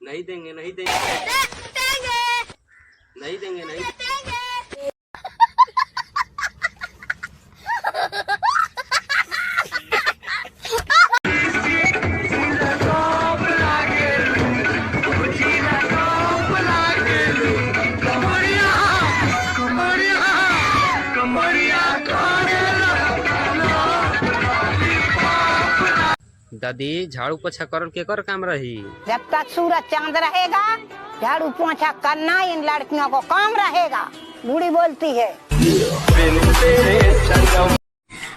नहीं देंगे, नहीं देंगे, नहीं देंगे, नहीं। दादी झाड़ू पोछा कर के कर काम रही। जब तक सूरज चांद रहेगा झाड़ू पोछा करना इन लड़कियों को काम रहेगा। बूढ़ी बोलती है।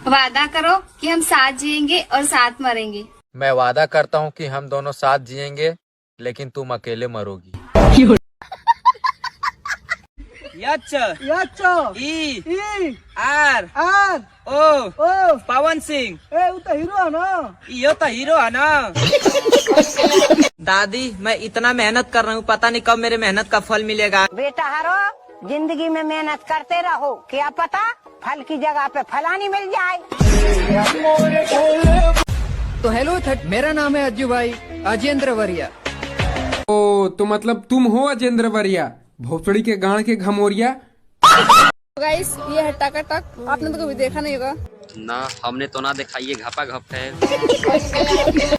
वादा करो कि हम साथ जिएंगे और साथ मरेंगे। मैं वादा करता हूँ कि हम दोनों साथ जिएंगे, लेकिन तुम अकेले मरोगी। E R O Pawan Singh तो हीरो है ना। दादी मैं इतना मेहनत कर रहा हूँ, पता नहीं कब मेरे मेहनत का फल मिलेगा। बेटा हरो जिंदगी में मेहनत करते रहो, क्या पता फल की जगह पे फलानी मिल जाए। तो हेलो मेरा नाम है अज्जू भाई, अजेंद्र वरिया। ओ तो मतलब तुम हो अजेंद्र वरिया, भोसड़ी के गांड के घमोरिया। गाइस ये है टकाटक, आपने तो कभी देखा नहीं होगा ना हमने तो ना देखा, ये घपा घप है।